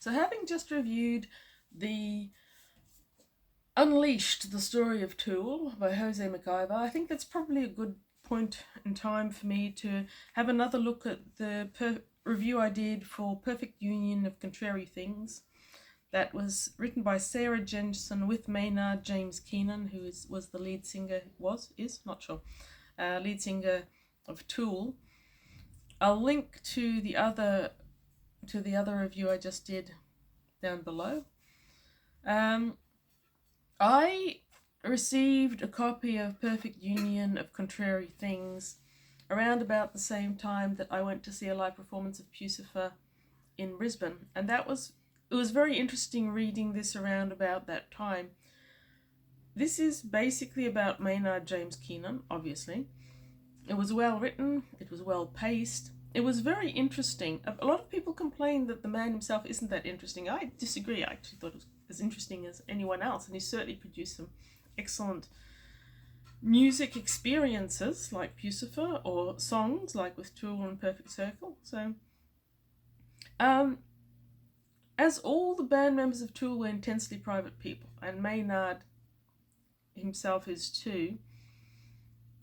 So having just reviewed the Unleashed, the Story of Tool by Jose McIver, I think that's probably a good point in time for me to have another look at the review I did for Perfect Union of Contrary Things. That was written by Sarah Jensen with Maynard James Keenan, who was the lead singer, lead singer of Tool. I'll link to the other review I just did down below. I received a copy of Perfect Union of Contrary Things around about the same time that I went to see a live performance of Puscifer in Brisbane, and it was very interesting reading this around about that time. This is basically about Maynard James Keenan, obviously. It was well written, it was well paced, it was very interesting. A lot of people complain that the man himself isn't that interesting. I disagree. I actually thought it was as interesting as anyone else, and he certainly produced some excellent music experiences like Puscifer, or songs like with Tool and Perfect Circle. So, as all the band members of Tool were intensely private people, and Maynard himself is too,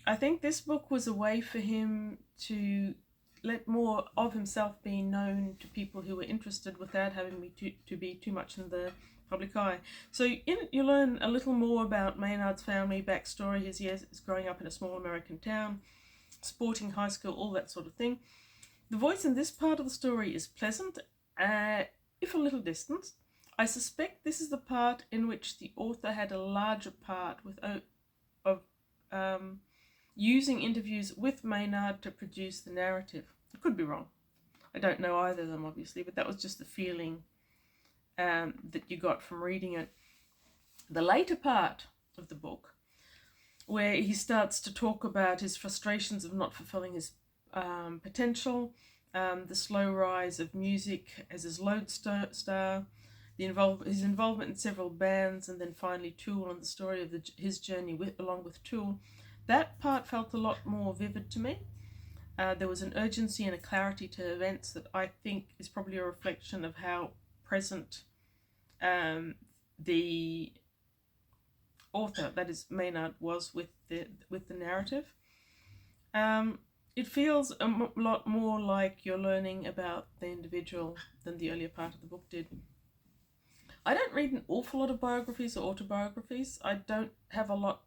I think this book was a way for him to let more of himself be known to people who were interested without having to be too much in the public eye. So in it you learn a little more about Maynard's family backstory, his years growing up in a small American town, sporting high school, all that sort of thing. The voice in this part of the story is pleasant, if a little distant. I suspect this is the part in which the author had a larger part of using interviews with Maynard to produce the narrative. I could be wrong. I don't know either of them, obviously, but that was just the feeling that you got from reading it. The later part of the book, where he starts to talk about his frustrations of not fulfilling his potential, the slow rise of music as his lodestar, his involvement in several bands, and then finally Tool and the story of his journey along with Tool. That part felt a lot more vivid to me. There was an urgency and a clarity to events that I think is probably a reflection of how present the author, that is Maynard, was with the narrative. It feels a lot more like you're learning about the individual than the earlier part of the book did. I don't read an awful lot of biographies or autobiographies. I don't have a lot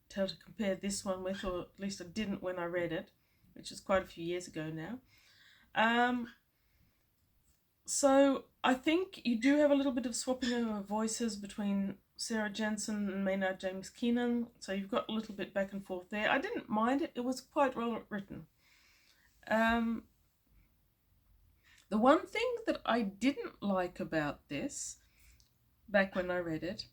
to compare this one with, or at least I didn't when I read it, which is quite a few years ago now. So I think you do have a little bit of swapping over voices between Sarah Jensen and Maynard James Keenan, so you've got a little bit back and forth there. I didn't mind it. It was quite well written. The one thing that I didn't like about this, back when I read it,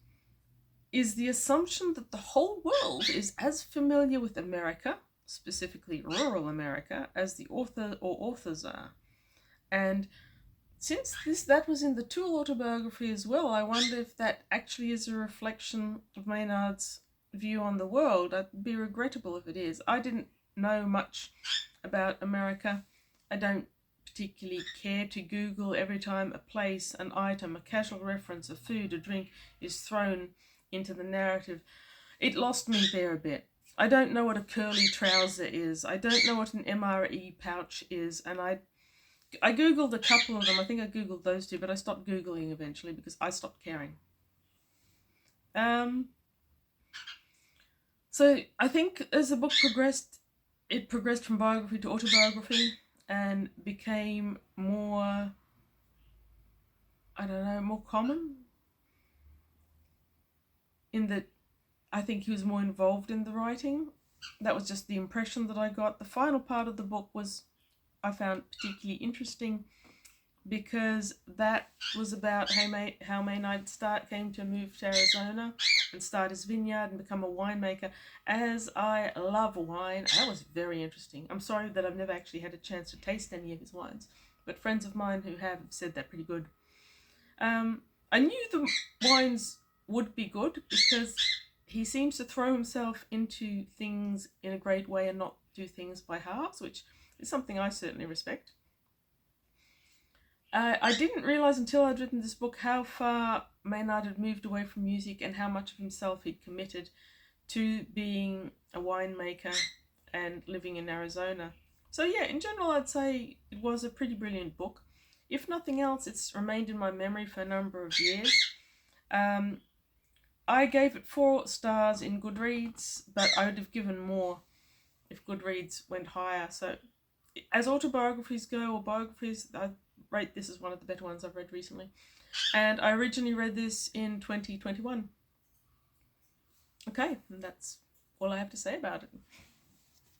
is the assumption that the whole world is as familiar with America, specifically rural America, as the author or authors are. And since that was in the Tool autobiography as well, I wonder if that actually is a reflection of Maynard's view on the world. It'd be regrettable if it is. I didn't know much about America. I don't particularly care to Google every time a place, an item, a casual reference, a food, a drink is thrown into the narrative. It lost me there a bit. I don't know what a curly trouser is. I don't know what an MRE pouch is, and I Googled a couple of them. I think I Googled those two, but I stopped Googling eventually because I stopped caring. So I think as the book progressed, it progressed from biography to autobiography and became more, more common, in that I think he was more involved in the writing. That was just the impression that I got. The final part of the book I found particularly interesting because that was about how Maynard came to move to Arizona and start his vineyard and become a winemaker. As I love wine, that was very interesting. I'm sorry that I've never actually had a chance to taste any of his wines, but friends of mine who have said they're pretty good. I knew the wines would be good because he seems to throw himself into things in a great way and not do things by halves, which is something I certainly respect. I didn't realise until I'd written this book how far Maynard had moved away from music and how much of himself he'd committed to being a winemaker and living in Arizona. So yeah, in general I'd say it was a pretty brilliant book. If nothing else, it's remained in my memory for a number of years. I gave it 4 stars in Goodreads, but I would have given more if Goodreads went higher. So as autobiographies go, or biographies, I rate this as one of the better ones I've read recently. And I originally read this in 2021. Okay, and that's all I have to say about it.